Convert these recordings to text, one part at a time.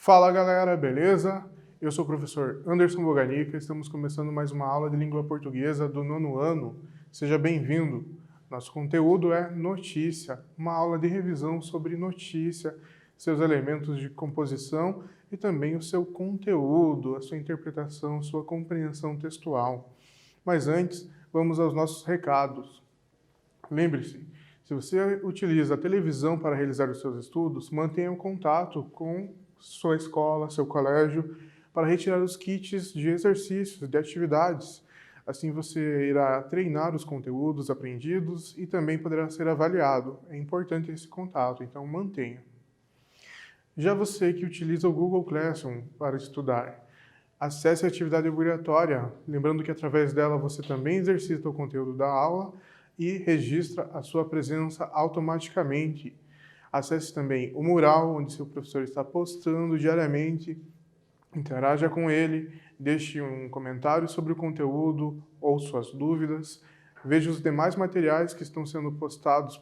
Fala galera, beleza? Eu sou o professor Anderson Boganica, estamos começando mais uma aula de língua portuguesa do 9º ano. Seja bem-vindo. Nosso conteúdo é notícia, uma aula de revisão sobre notícia, seus elementos de composição e também o seu conteúdo, a sua interpretação, sua compreensão textual. Mas antes, vamos aos nossos recados. Lembre-se, se você utiliza a televisão para realizar os seus estudos, mantenha o contato com sua escola, seu colégio, para retirar os kits de exercícios, de atividades. Assim você irá treinar os conteúdos aprendidos e também poderá ser avaliado. É importante esse contato, então mantenha. Já você que utiliza o Google Classroom para estudar, acesse a atividade obrigatória, lembrando que através dela você também exercita o conteúdo da aula e registra a sua presença automaticamente. Acesse também o mural, onde seu professor está postando diariamente, interaja com ele, deixe um comentário sobre o conteúdo ou suas dúvidas, veja os demais materiais que estão sendo postados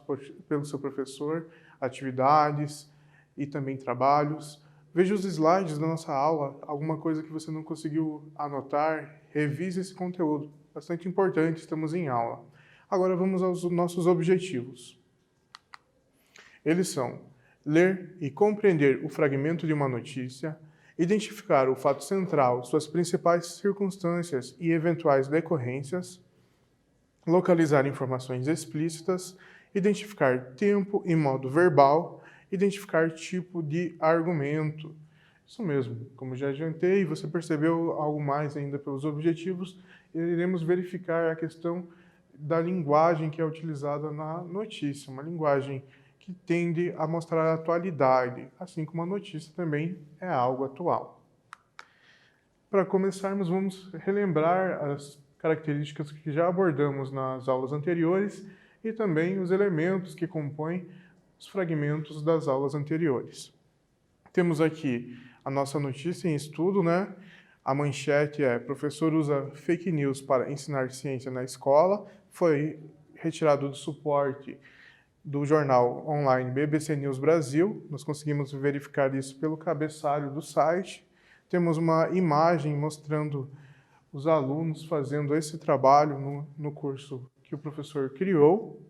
pelo seu professor, atividades e também trabalhos. Veja os slides da nossa aula, alguma coisa que você não conseguiu anotar, revise esse conteúdo, bastante importante, estamos em aula. Agora vamos aos nossos objetivos. Eles são ler e compreender o fragmento de uma notícia, identificar o fato central, suas principais circunstâncias e eventuais decorrências, localizar informações explícitas, identificar tempo e modo verbal, identificar tipo de argumento. Isso mesmo, como já adiantei, você percebeu algo mais ainda pelos objetivos, iremos verificar a questão da linguagem que é utilizada na notícia, uma linguagem que tende a mostrar a atualidade, assim como a notícia também é algo atual. Para começarmos, vamos relembrar as características que já abordamos nas aulas anteriores e também os elementos que compõem os fragmentos das aulas anteriores. Temos aqui a nossa notícia em estudo, né? A manchete é: professor usa fake news para ensinar ciência na escola. Foi retirado do suporte do jornal online BBC News Brasil. Nós conseguimos verificar isso pelo cabeçalho do site. Temos uma imagem mostrando os alunos fazendo esse trabalho no curso que o professor criou.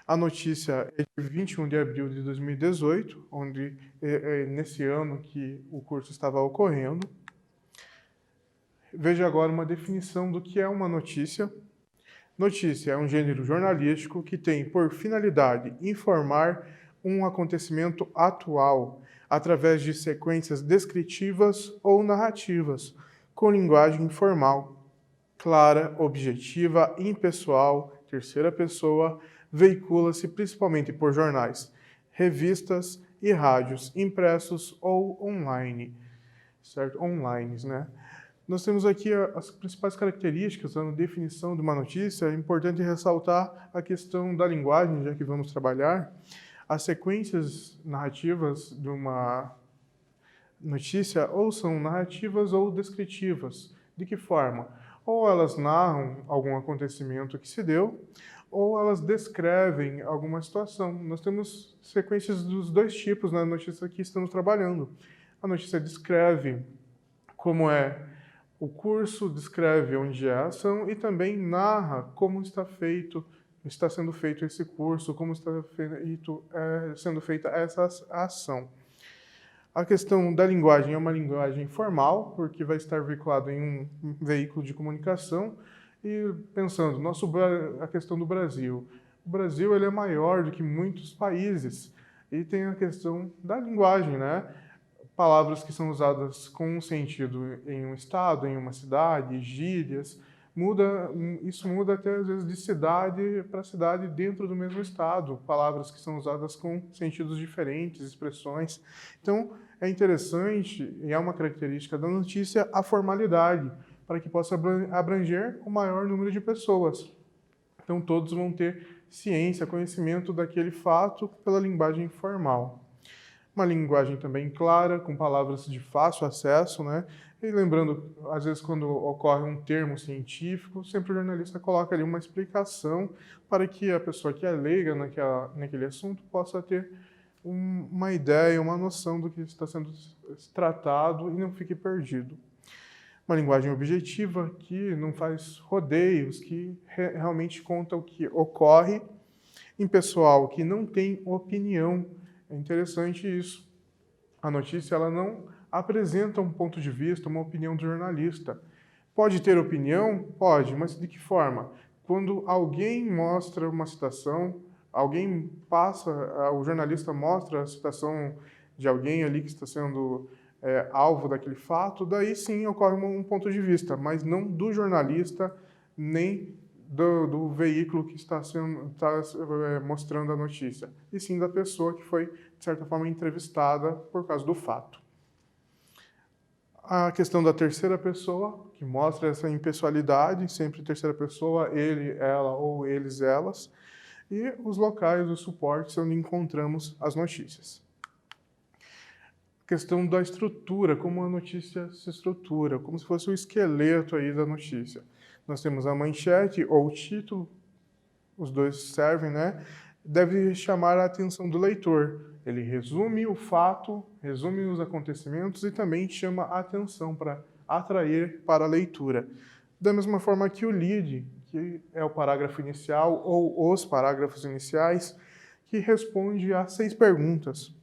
A notícia é de 21 de abril de 2018, onde nesse ano que o curso estava ocorrendo. Veja agora uma definição do que é uma notícia. Notícia é um gênero jornalístico que tem por finalidade informar um acontecimento atual através de sequências descritivas ou narrativas, com linguagem informal, clara, objetiva, impessoal, terceira pessoa, veicula-se principalmente por jornais, revistas e rádios impressos ou online, certo? Online, né? Nós temos aqui as principais características da definição de uma notícia. É importante ressaltar a questão da linguagem, já que vamos trabalhar. As sequências narrativas de uma notícia ou são narrativas ou descritivas. De que forma? Ou elas narram algum acontecimento que se deu, ou elas descrevem alguma situação. Nós temos sequências dos dois tipos na notícia que estamos trabalhando. A notícia descreve como é o curso, descreve onde é a ação e também narra como está sendo feito esse curso, como está sendo feita essa ação. A questão da linguagem é uma linguagem formal, porque vai estar veiculado em um veículo de comunicação. E pensando, a questão do Brasil. O Brasil ele é maior do que muitos países e tem a questão da linguagem, né? Palavras que são usadas com um sentido em um estado, em uma cidade, gírias, isso muda até às vezes de cidade para cidade dentro do mesmo estado, palavras que são usadas com sentidos diferentes, expressões. Então, é interessante e é uma característica da notícia a formalidade, para que possa abranger o maior número de pessoas. Então, todos vão ter ciência, conhecimento daquele fato pela linguagem formal. Uma linguagem também clara, com palavras de fácil acesso, né? E lembrando, às vezes quando ocorre um termo científico, sempre o jornalista coloca ali uma explicação para que a pessoa que é leiga naquele assunto possa ter uma ideia, uma noção do que está sendo tratado e não fique perdido. Uma linguagem objetiva que não faz rodeios, que realmente conta o que ocorre em pessoal que não tem opinião. É interessante isso. A notícia ela não apresenta um ponto de vista, uma opinião do jornalista. Pode ter opinião? Pode, mas de que forma? Quando alguém mostra uma citação, alguém passa, o jornalista mostra a citação de alguém ali que está sendo alvo daquele fato, daí sim ocorre um ponto de vista, mas não do jornalista, nem do veículo que está mostrando a notícia, e sim da pessoa que foi, de certa forma, entrevistada por causa do fato. A questão da terceira pessoa, que mostra essa impessoalidade, sempre terceira pessoa, ele, ela ou eles, elas, e os locais, os suportes onde encontramos as notícias. A questão da estrutura, como a notícia se estrutura, como se fosse o esqueleto aí da notícia. Nós temos a manchete ou o título, os dois servem, né? Deve chamar a atenção do leitor. Ele resume o fato, resume os acontecimentos e também chama a atenção para atrair para a leitura. Da mesma forma que o lead, que é o parágrafo inicial ou os parágrafos iniciais, que responde a 6 perguntas.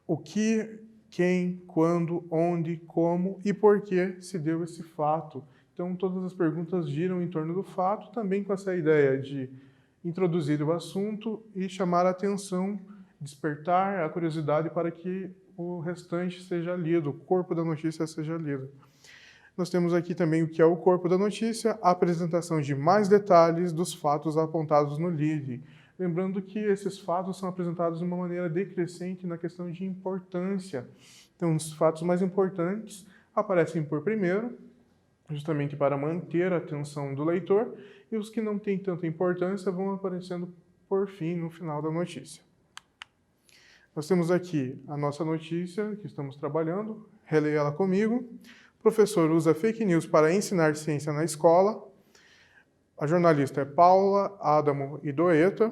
O que, quem, quando, onde, como e por que se deu esse fato. Então, todas as perguntas giram em torno do fato, também com essa ideia de introduzir o assunto e chamar a atenção, despertar a curiosidade para que o restante seja lido, o corpo da notícia seja lido. Nós temos aqui também o que é o corpo da notícia, a apresentação de mais detalhes dos fatos apontados no lead. Lembrando que esses fatos são apresentados de uma maneira decrescente na questão de importância. Então, os fatos mais importantes aparecem por primeiro, justamente para manter a atenção do leitor, e os que não têm tanta importância vão aparecendo por fim, no final da notícia. Nós temos aqui a nossa notícia que estamos trabalhando, releia ela comigo. O professor usa fake news para ensinar ciência na escola. A jornalista é Paula Adamo Idoeta,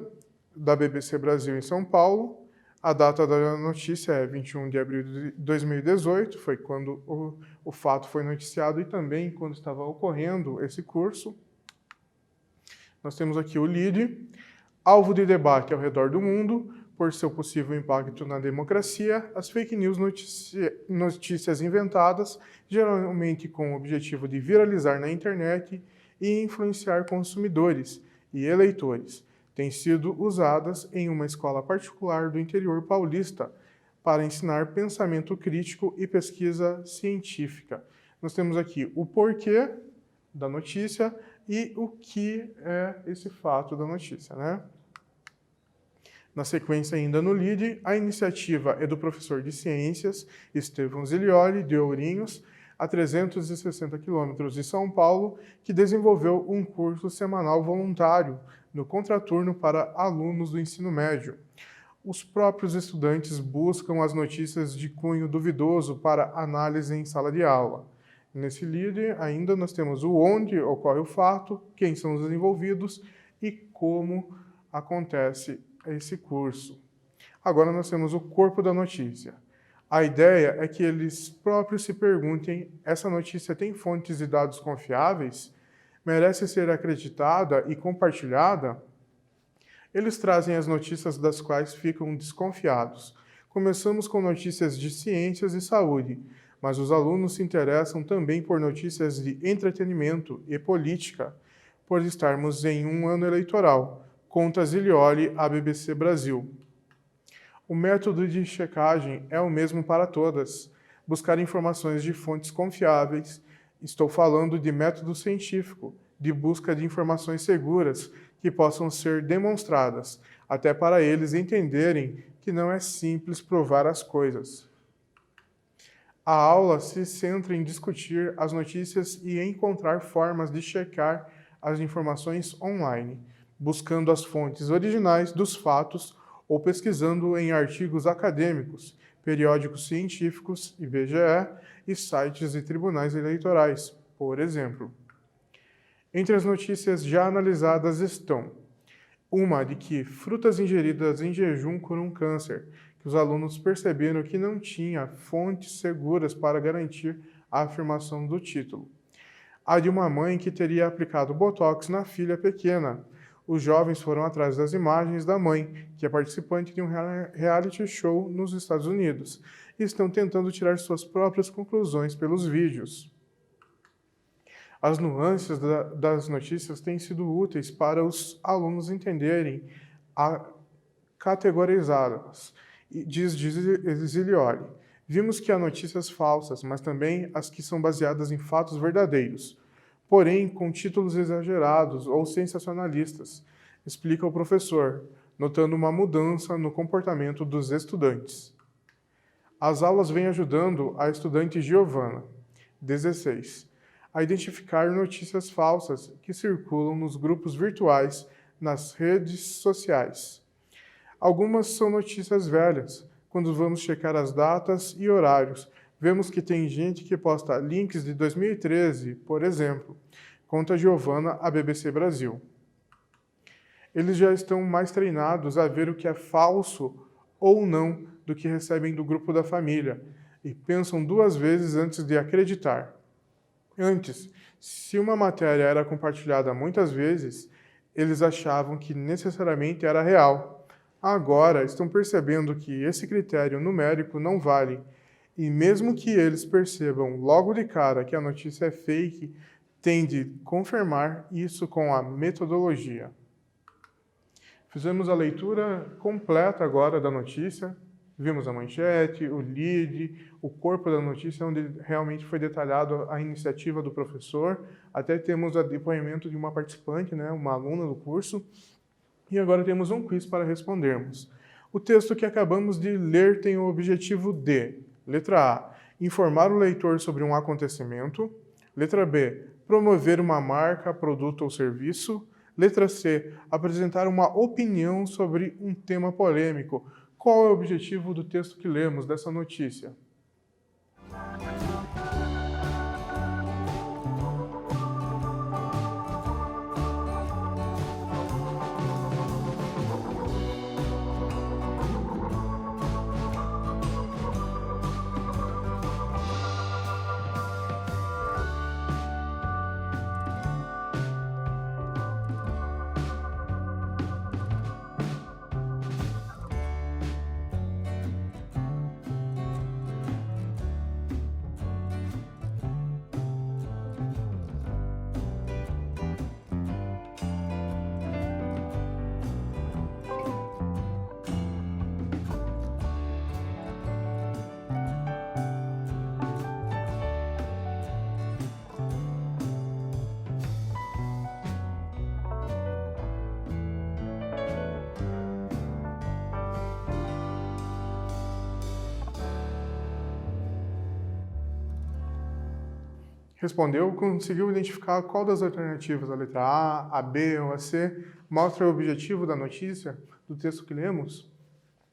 da BBC Brasil em São Paulo. A data da notícia é 21 de abril de 2018, foi quando o fato foi noticiado e também quando estava ocorrendo esse curso. Nós temos aqui o lead, alvo de debate ao redor do mundo, por seu possível impacto na democracia, as fake news notícias inventadas, geralmente com o objetivo de viralizar na internet e influenciar consumidores e eleitores, têm sido usadas em uma escola particular do interior paulista para ensinar pensamento crítico e pesquisa científica. Nós temos aqui o porquê da notícia e o que é esse fato da notícia, né? Na sequência, ainda no lead, a iniciativa é do professor de ciências, Estevão Zilioli, de Ourinhos, a 360 quilômetros de São Paulo, que desenvolveu um curso semanal voluntário no contraturno para alunos do ensino médio. Os próprios estudantes buscam as notícias de cunho duvidoso para análise em sala de aula. Nesse lead, ainda nós temos o onde ocorre o fato, quem são os envolvidos e como acontece esse curso. Agora nós temos o corpo da notícia. A ideia é que eles próprios se perguntem: essa notícia tem fontes e dados confiáveis? Merece ser acreditada e compartilhada? Eles trazem as notícias das quais ficam desconfiados. Começamos com notícias de ciências e saúde, mas os alunos se interessam também por notícias de entretenimento e política, por estarmos em um ano eleitoral, conta Zilioli à BBC Brasil. O método de checagem é o mesmo para todas. Buscar informações de fontes confiáveis. Estou falando de método científico, de busca de informações seguras que possam ser demonstradas, até para eles entenderem que não é simples provar as coisas. A aula se centra em discutir as notícias e encontrar formas de checar as informações online, buscando as fontes originais dos fatos ou pesquisando em artigos acadêmicos, periódicos científicos, IBGE, e sites de tribunais eleitorais, por exemplo. Entre as notícias já analisadas estão: Uma de que frutas ingeridas em jejum curam câncer, que os alunos perceberam que não tinha fontes seguras para garantir a afirmação do título. A de uma mãe que teria aplicado botox na filha pequena. Os jovens foram atrás das imagens da mãe, que é participante de um reality show nos Estados Unidos, e estão tentando tirar suas próprias conclusões pelos vídeos. As nuances das notícias têm sido úteis para os alunos entenderem a categorizá-las, diz Zilioli. Vimos que há notícias falsas, mas também as que são baseadas em fatos verdadeiros, porém com títulos exagerados ou sensacionalistas, explica o professor, notando uma mudança no comportamento dos estudantes. As aulas vêm ajudando a estudante Giovana, 16, a identificar notícias falsas que circulam nos grupos virtuais nas redes sociais. Algumas são notícias velhas. Quando vamos checar as datas e horários, vemos que tem gente que posta links de 2013, por exemplo, conta Giovana à BBC Brasil. Eles já estão mais treinados a ver o que é falso ou não do que recebem do grupo da família e pensam duas vezes antes de acreditar. Antes, se uma matéria era compartilhada muitas vezes, eles achavam que necessariamente era real. Agora, estão percebendo que esse critério numérico não vale, e mesmo que eles percebam logo de cara que a notícia é fake, têm de confirmar isso com a metodologia. Fizemos a leitura completa agora da notícia, vimos a manchete, o lead, o corpo da notícia, onde realmente foi detalhado a iniciativa do professor, até temos o depoimento de uma participante, uma aluna do curso, e agora temos um quiz para respondermos. O texto que acabamos de ler tem o objetivo de, letra A, informar o leitor sobre um acontecimento, letra B, promover uma marca, produto ou serviço, letra C, apresentar uma opinião sobre um tema polêmico. Qual é o objetivo do texto que lemos, dessa notícia? Respondeu, conseguiu identificar qual das alternativas, a letra A, a B ou a C, mostra o objetivo da notícia do texto que lemos?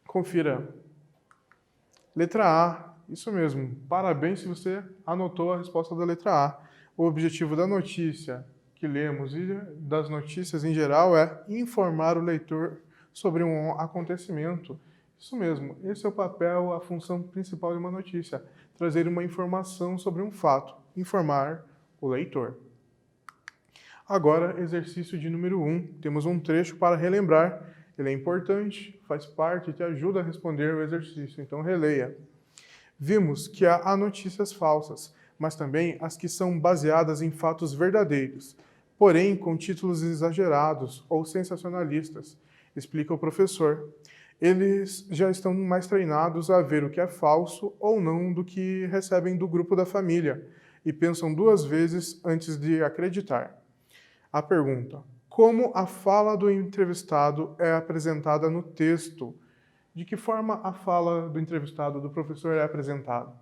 Confira. Letra A, isso mesmo. Parabéns se você anotou a resposta da letra A. O objetivo da notícia que lemos e das notícias em geral é informar o leitor sobre um acontecimento. Isso mesmo, esse é o papel, a função principal de uma notícia, trazer uma informação sobre um fato, informar o leitor. Agora, exercício de número 1, temos um trecho para relembrar, ele é importante, faz parte e te ajuda a responder o exercício, então releia. Vimos que há notícias falsas, mas também as que são baseadas em fatos verdadeiros, porém com títulos exagerados ou sensacionalistas, explica o professor. Eles já estão mais treinados a ver o que é falso ou não do que recebem do grupo da família e pensam duas vezes antes de acreditar. A pergunta: como a fala do entrevistado é apresentada no texto? De que forma a fala do entrevistado, do professor, é apresentada?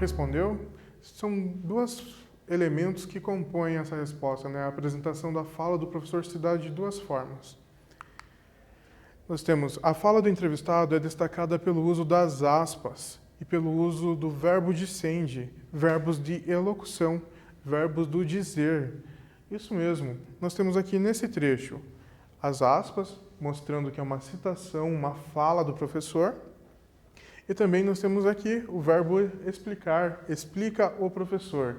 Respondeu? São dois elementos que compõem essa resposta, né? A apresentação da fala do professor se dá de duas formas. Nós temos a fala do entrevistado é destacada pelo uso das aspas e pelo uso do verbo dicende, verbos de elocução, verbos do dizer. Isso mesmo, nós temos aqui nesse trecho as aspas, mostrando que é uma citação, uma fala do professor. E também nós temos aqui o verbo explicar, explica o professor.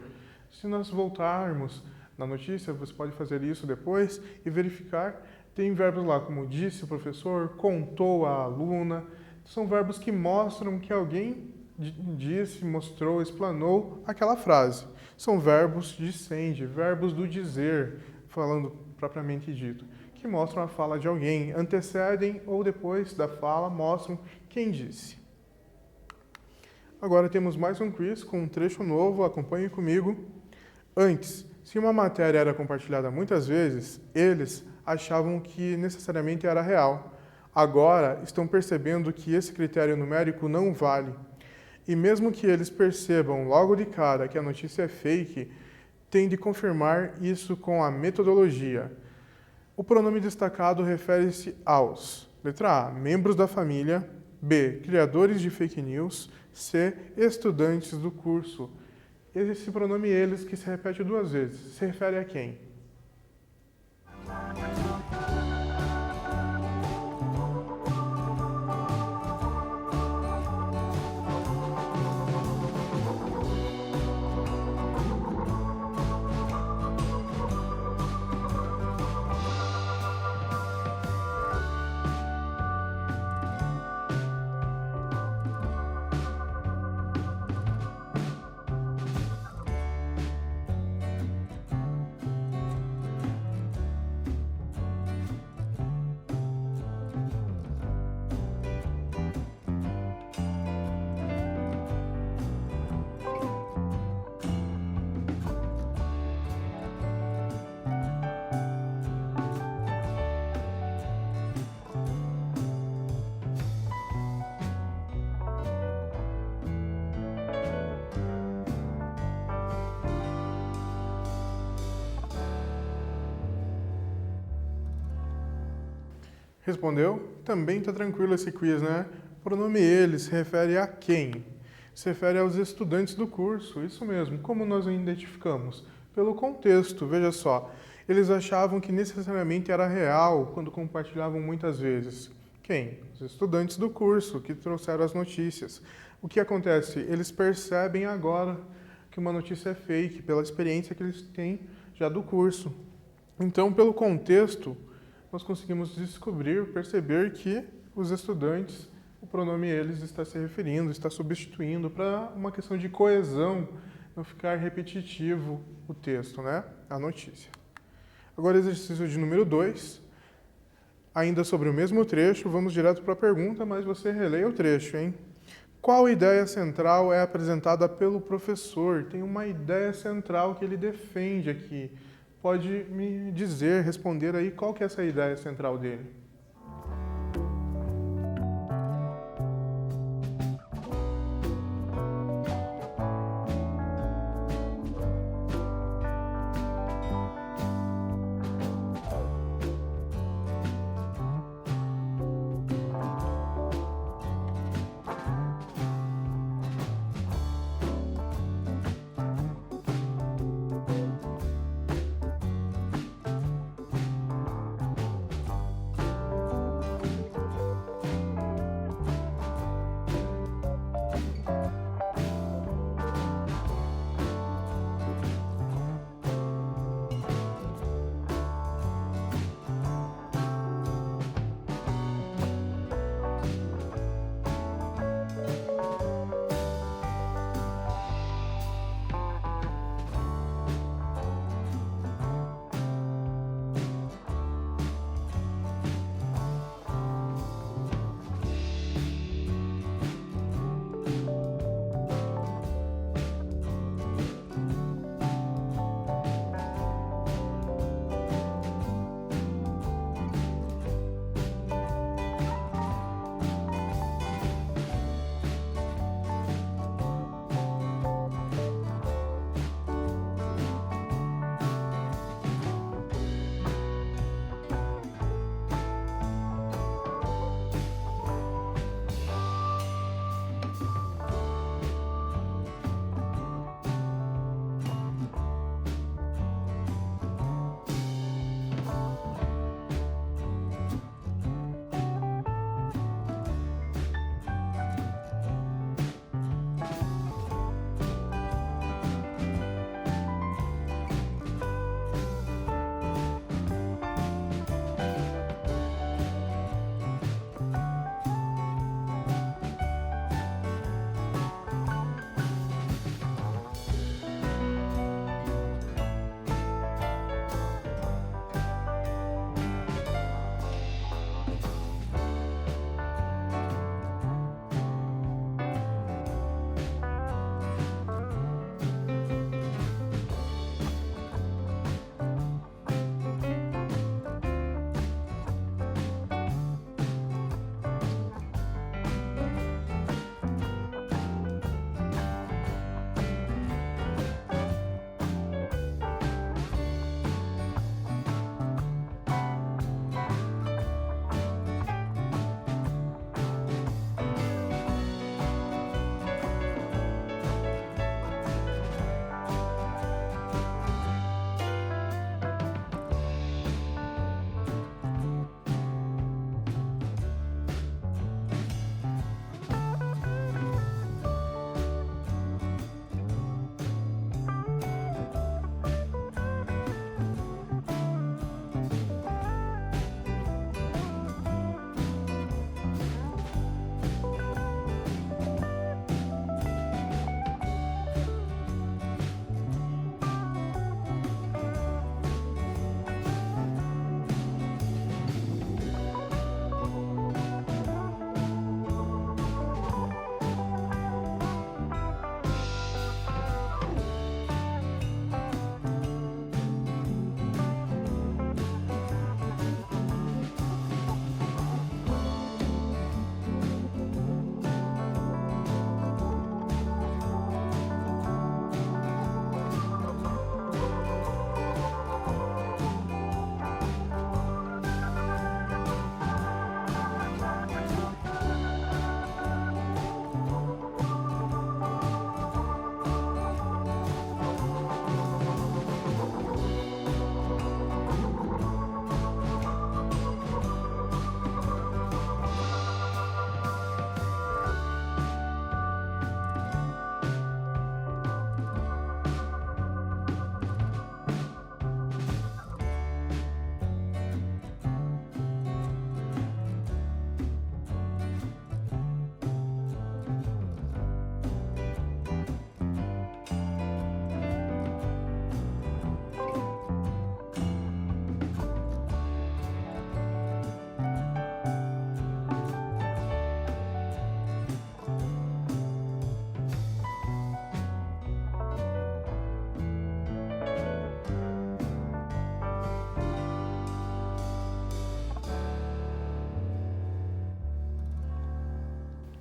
Se nós voltarmos na notícia, você pode fazer isso depois e verificar. Tem verbos lá como disse o professor, contou a aluna. São verbos que mostram que alguém disse, mostrou, explanou aquela frase. São verbos dicende, verbos do dizer, falando propriamente dito, que mostram a fala de alguém, antecedem ou depois da fala mostram quem disse. Agora temos mais um quiz com um trecho novo, acompanhe comigo. Antes, se uma matéria era compartilhada muitas vezes, eles achavam que necessariamente era real. Agora, estão percebendo que esse critério numérico não vale. E mesmo que eles percebam logo de cara que a notícia é fake, têm de confirmar isso com a metodologia. O pronome destacado refere-se aos: letra A, membros da família; B, criadores de fake news; C, estudantes do curso. Esse pronome eles, que se repete duas vezes, se refere a quem? Respondeu? Também está tranquilo esse quiz, né? O pronome eles se refere a quem? Se refere aos estudantes do curso, isso mesmo. Como nós o identificamos? Pelo contexto, veja só. Eles achavam que necessariamente era real quando compartilhavam muitas vezes. Quem? Os estudantes do curso que trouxeram as notícias. O que acontece? Eles percebem agora que uma notícia é fake, pela experiência que eles têm já do curso. Então, pelo contexto, nós conseguimos descobrir, perceber que os estudantes, o pronome eles está se referindo, está substituindo para uma questão de coesão, não ficar repetitivo o texto, né? A notícia. Agora, exercício de número 2. Ainda sobre o mesmo trecho, vamos direto para a pergunta, mas você releia o trecho, hein? Qual ideia central é apresentada pelo professor? Tem uma ideia central que ele defende aqui. Pode me dizer, responder aí qual que é essa ideia central dele?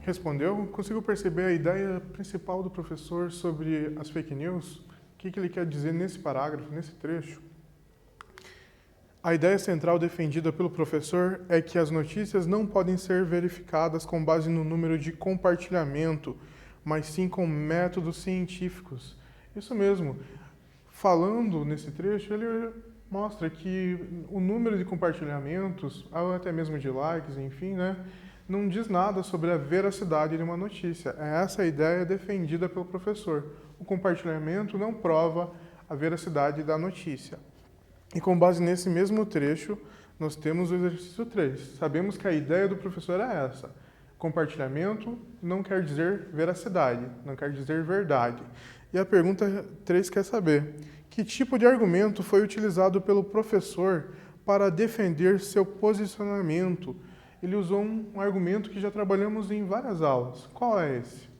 Respondeu? Conseguiu perceber a ideia principal do professor sobre as fake news? O que ele quer dizer nesse parágrafo, nesse trecho? A ideia central defendida pelo professor é que as notícias não podem ser verificadas com base no número de compartilhamento, mas sim com métodos científicos. Isso mesmo. Falando nesse trecho, ele mostra que o número de compartilhamentos, ou até mesmo de likes, enfim, né, não diz nada sobre a veracidade de uma notícia. É essa a ideia defendida pelo professor. O compartilhamento não prova a veracidade da notícia. E com base nesse mesmo trecho, nós temos o exercício 3. Sabemos que a ideia do professor é essa. Compartilhamento não quer dizer veracidade, não quer dizer verdade. E a pergunta 3 quer saber: que tipo de argumento foi utilizado pelo professor para defender seu posicionamento? Ele usou um argumento que já trabalhamos em várias aulas. Qual é esse?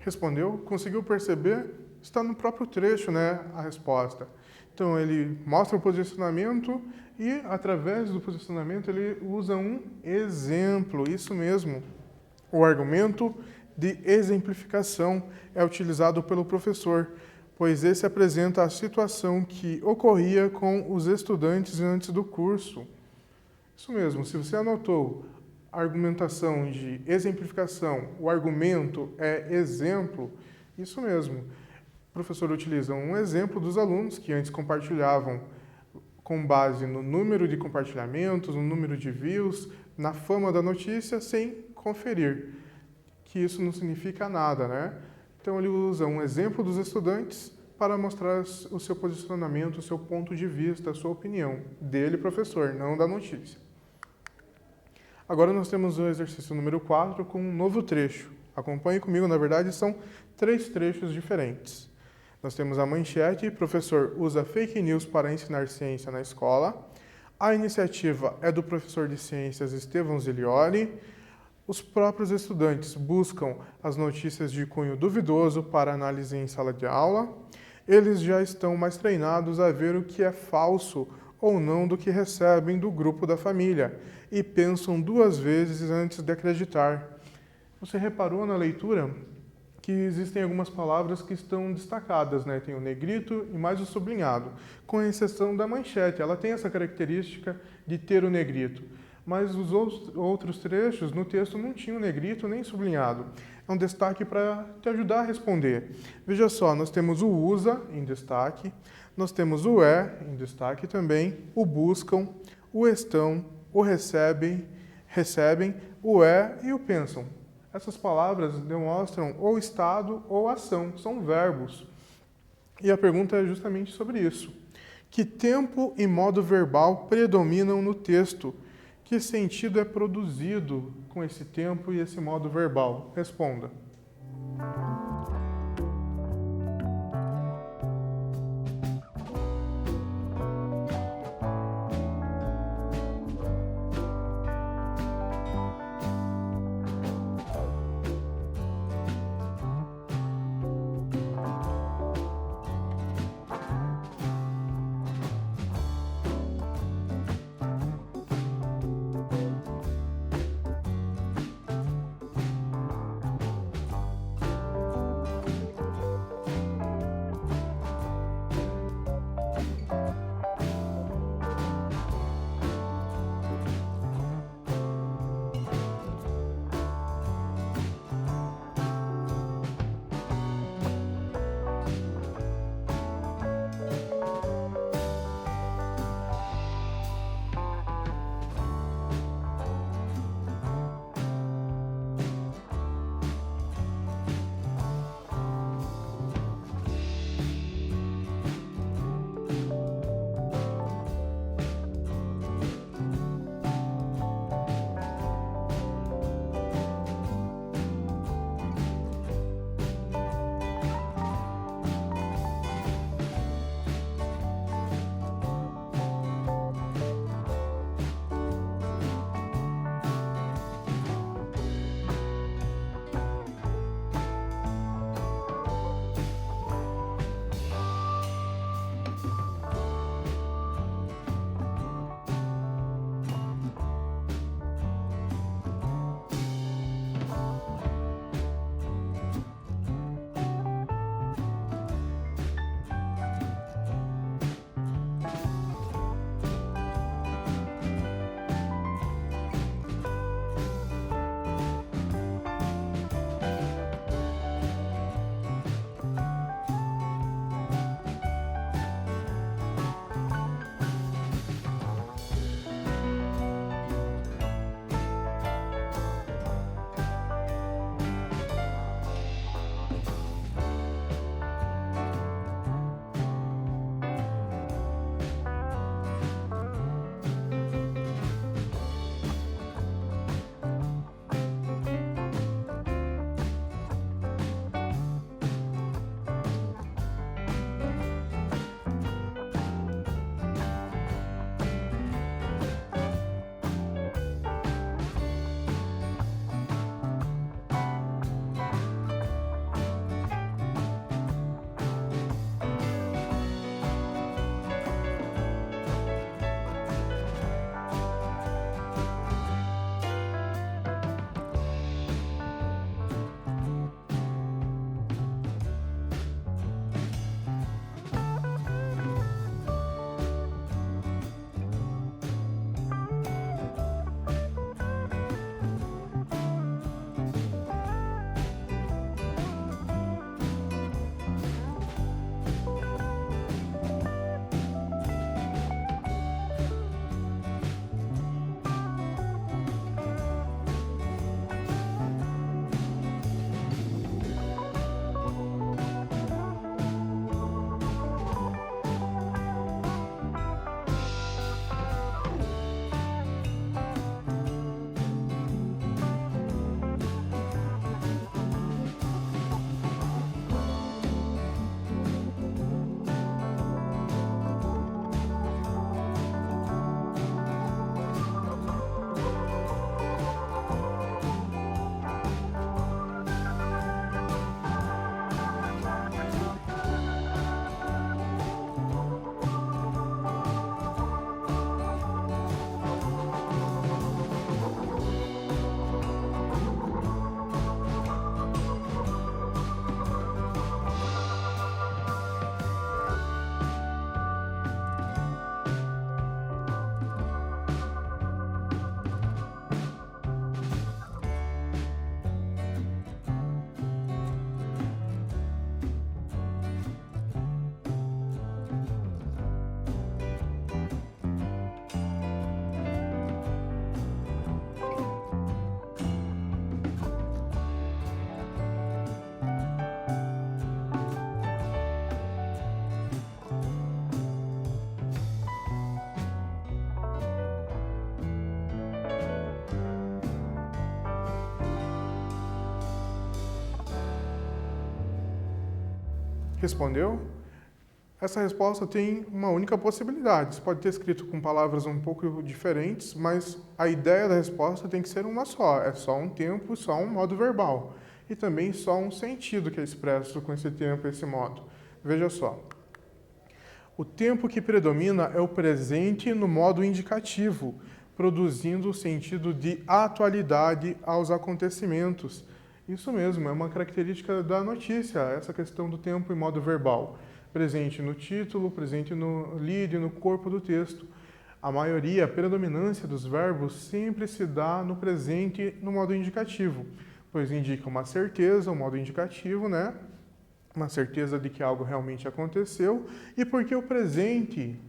respondeu, conseguiu perceber? Está no próprio trecho, né, a resposta. Então, ele mostra o posicionamento e, através do posicionamento, ele usa um exemplo. Isso mesmo. O argumento de exemplificação é utilizado pelo professor, pois esse apresenta a situação que ocorria com os estudantes antes do curso. Isso mesmo. Se você anotou a argumentação de exemplificação, o argumento é exemplo, isso mesmo. O professor utiliza um exemplo dos alunos que antes compartilhavam com base no número de compartilhamentos, no número de views, na fama da notícia, sem conferir, que isso não significa nada, né? Então ele usa um exemplo dos estudantes para mostrar o seu posicionamento, o seu ponto de vista, a sua opinião, dele, professor, não da notícia. Agora nós temos o exercício número 4 com um novo trecho. Acompanhe comigo, na verdade são 3 trechos diferentes. Nós temos a manchete: professor usa fake news para ensinar ciência na escola. A iniciativa é do professor de ciências Estevão Zilioli. Os próprios estudantes buscam as notícias de cunho duvidoso para análise em sala de aula. Eles já estão mais treinados a ver o que é falso ou não do que recebem do grupo da família e pensam 2 vezes antes de acreditar. Você reparou na leitura que existem algumas palavras que estão destacadas, né? Tem o negrito e mais o sublinhado, com exceção da manchete. Ela tem essa característica de ter o negrito, mas os outros trechos no texto não tinham negrito nem sublinhado. É um destaque para te ajudar a responder. Veja só, nós temos o usa em destaque, nós temos o em destaque também, o buscam, o estão, o recebem, o e o pensam. Essas palavras demonstram ou estado ou ação, são verbos. E a pergunta é justamente sobre isso. Que tempo e modo verbal predominam no texto? Que sentido é produzido com esse tempo e esse modo verbal? Responda. Respondeu? Essa resposta tem uma única possibilidade. Você pode ter escrito com palavras um pouco diferentes, mas a ideia da resposta tem que ser uma só. É só um tempo, só um modo verbal. E também só um sentido que é expresso com esse tempo e esse modo. Veja só. O tempo que predomina é o presente no modo indicativo, produzindo o sentido de atualidade aos acontecimentos. Isso mesmo, é uma característica da notícia, essa questão do tempo em modo verbal. Presente no título, presente no lead, no corpo do texto. A maioria, a predominância dos verbos sempre se dá no presente no modo indicativo, pois indica uma certeza, o modo indicativo, né? Uma certeza de que algo realmente aconteceu. E porque o presente,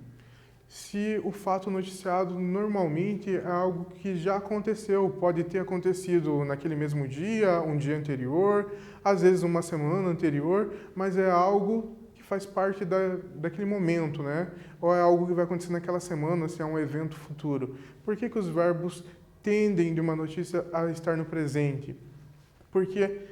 se o fato noticiado normalmente é algo que já aconteceu, pode ter acontecido naquele mesmo dia, um dia anterior, às vezes uma semana anterior, mas é algo que faz parte daquele momento, né? Ou é algo que vai acontecer naquela semana, se é um evento futuro. Por que que os verbos tendem de uma notícia a estar no presente? Porque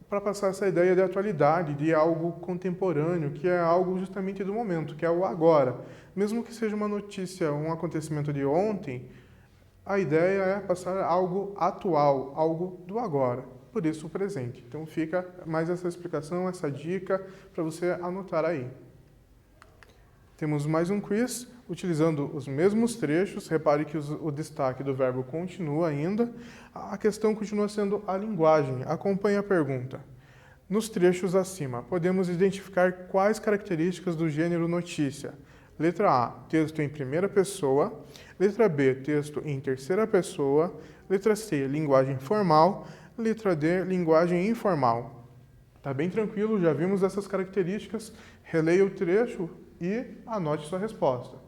para passar essa ideia de atualidade, de algo contemporâneo, que é algo justamente do momento, que é o agora. Mesmo que seja uma notícia, um acontecimento de ontem, a ideia é passar algo atual, algo do agora, por isso o presente. Então fica mais essa explicação, essa dica para você anotar aí. Temos mais um quiz, utilizando os mesmos trechos. Repare que o destaque do verbo continua ainda. A questão continua sendo a linguagem. Acompanhe a pergunta. Nos trechos acima, podemos identificar quais características do gênero notícia? Letra A, texto em primeira pessoa. Letra B, texto em terceira pessoa. Letra C, linguagem formal. Letra D, linguagem informal. Tá bem tranquilo, já vimos essas características. Releia o trecho e anote sua resposta.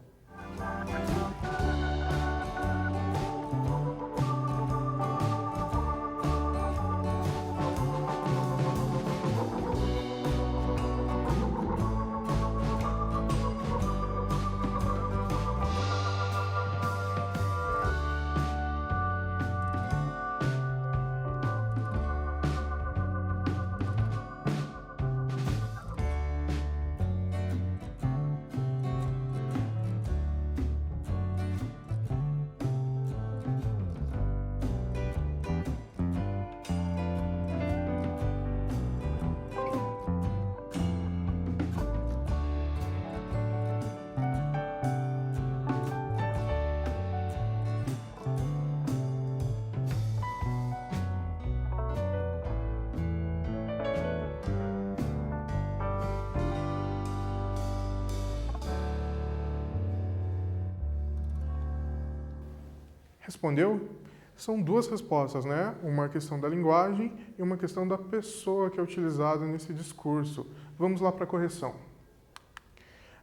Respondeu? São duas respostas, né? Uma questão da linguagem e uma questão da pessoa que é utilizada nesse discurso. Vamos lá para a correção.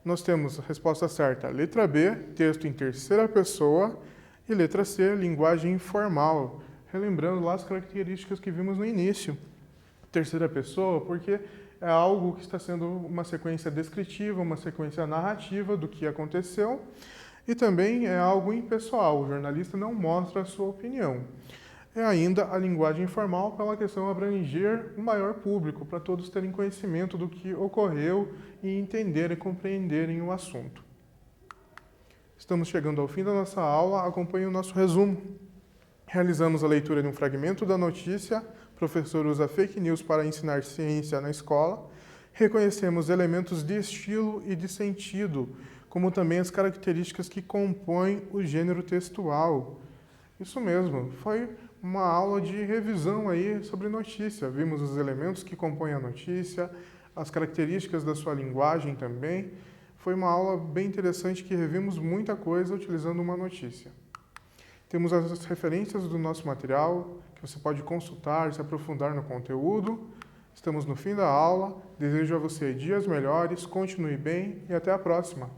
Nós temos a resposta certa, letra B, texto em terceira pessoa, e letra C, linguagem informal. Relembrando lá as características que vimos no início. Terceira pessoa, porque é algo que está sendo uma sequência descritiva, uma sequência narrativa do que aconteceu, e também é algo impessoal, o jornalista não mostra a sua opinião. É ainda a linguagem informal pela questão de abranger um maior público, para todos terem conhecimento do que ocorreu e entenderem e compreenderem o assunto. Estamos chegando ao fim da nossa aula, acompanhe o nosso resumo. Realizamos a leitura de um fragmento da notícia, o professor usa fake news para ensinar ciência na escola. Reconhecemos elementos de estilo e de sentido, como também as características que compõem o gênero textual. Isso mesmo, foi uma aula de revisão aí sobre notícia. Vimos os elementos que compõem a notícia, as características da sua linguagem também. Foi uma aula bem interessante que revimos muita coisa utilizando uma notícia. Temos as referências do nosso material, que você pode consultar, se aprofundar no conteúdo. Estamos no fim da aula. Desejo a você dias melhores, continue bem e até a próxima.